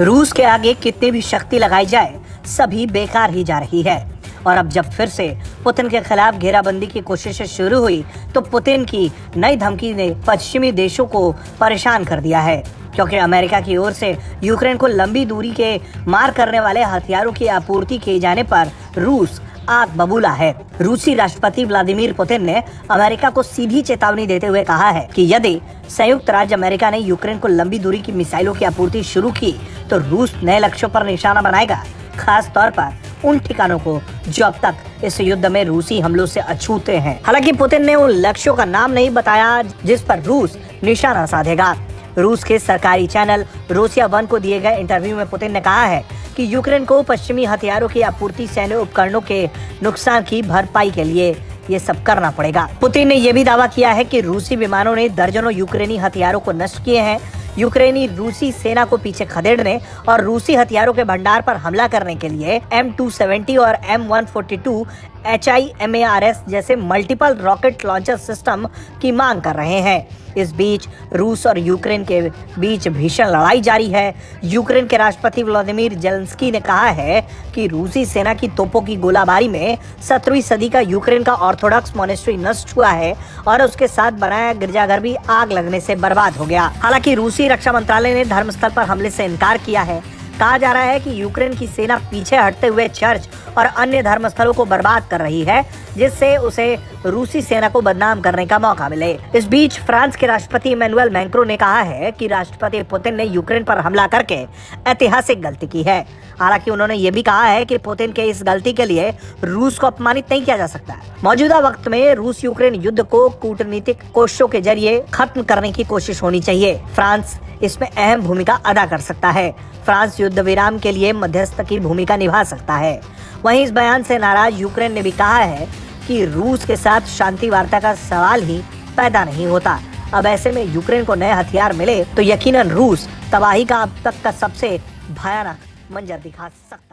रूस के आगे कितनी भी शक्ति लगाई जाए सभी बेकार ही जा रही है। और अब जब फिर से पुतिन के खिलाफ घेराबंदी की कोशिशें शुरू हुई तो पुतिन की नई धमकी ने पश्चिमी देशों को परेशान कर दिया है, क्योंकि अमेरिका की ओर से यूक्रेन को लंबी दूरी के मार करने वाले हथियारों की आपूर्ति किए जाने पर रूस आग बबूला है। रूसी राष्ट्रपति व्लादिमीर पुतिन ने अमेरिका को सीधी चेतावनी देते हुए कहा है कि यदि संयुक्त राज्य अमेरिका ने यूक्रेन को लंबी दूरी की मिसाइलों की आपूर्ति शुरू की तो रूस नए लक्ष्यों पर निशाना बनाएगा, खास तौर पर उन ठिकानों को जो अब तक इस युद्ध में रूसी हमलों से अछूते हैं। हालांकि पुतिन ने उन लक्ष्यों का नाम नहीं बताया जिस पर रूस निशाना साधेगा। रूस के सरकारी चैनल रोसिया 1 को दिए गए इंटरव्यू में पुतिन ने कहा है कि यूक्रेन को पश्चिमी हथियारों की आपूर्ति, सैन्य उपकरणों के नुकसान की भरपाई के लिए ये सब करना पड़ेगा। पुतिन ने यह भी दावा किया है कि रूसी विमानों ने दर्जनों यूक्रेनी हथियारों को नष्ट किए हैं। यूक्रेनी रूसी सेना को पीछे खदेड़ने और रूसी हथियारों के भंडार पर हमला करने के लिए M270 और M142 HIMARS जैसे मल्टीपल रॉकेट लॉन्चर सिस्टम की मांग कर रहे हैं। इस बीच रूस और यूक्रेन के बीच भीषण लड़ाई जारी है। यूक्रेन के राष्ट्रपति व्लादिमीर जेलेंस्की ने कहा है कि रूसी सेना की तोपों की गोलाबारी में 17वीं सदी का यूक्रेन का ऑर्थोडॉक्स मॉनेस्ट्री नष्ट हुआ है और उसके साथ बनाया गिरजाघर भी आग लगने से बर्बाद हो गया। हालांकि रूसी रक्षा मंत्रालय ने धर्मस्थल पर हमले से इनकार किया है। कहा जा रहा है कि यूक्रेन की सेना पीछे हटते हुए चर्च और अन्य धर्मस्थलों को बर्बाद कर रही है, जिससे उसे रूसी सेना को बदनाम करने का मौका मिले। इस बीच फ्रांस के राष्ट्रपति इमैनुअल मैक्रों ने कहा है कि राष्ट्रपति पुतिन ने यूक्रेन पर हमला करके ऐतिहासिक गलती की है। हालांकि उन्होंने ये भी कहा है कि पुतिन के इस गलती के लिए रूस को अपमानित नहीं किया जा सकता। मौजूदा वक्त में रूस यूक्रेन युद्ध को कूटनीतिक कोशिशों के जरिए खत्म करने की कोशिश होनी चाहिए। फ्रांस इसमें अहम भूमिका अदा कर सकता है। फ्रांस युद्ध विराम के लिए मध्यस्थ की भूमिका निभा सकता है। वहीं इस बयान से नाराज यूक्रेन ने भी कहा है कि रूस के साथ शांति वार्ता का सवाल ही पैदा नहीं होता। अब ऐसे में यूक्रेन को नए हथियार मिले तो यकीनन रूस तबाही का अब तक का सबसे भयानक मंजर दिखा सकता है।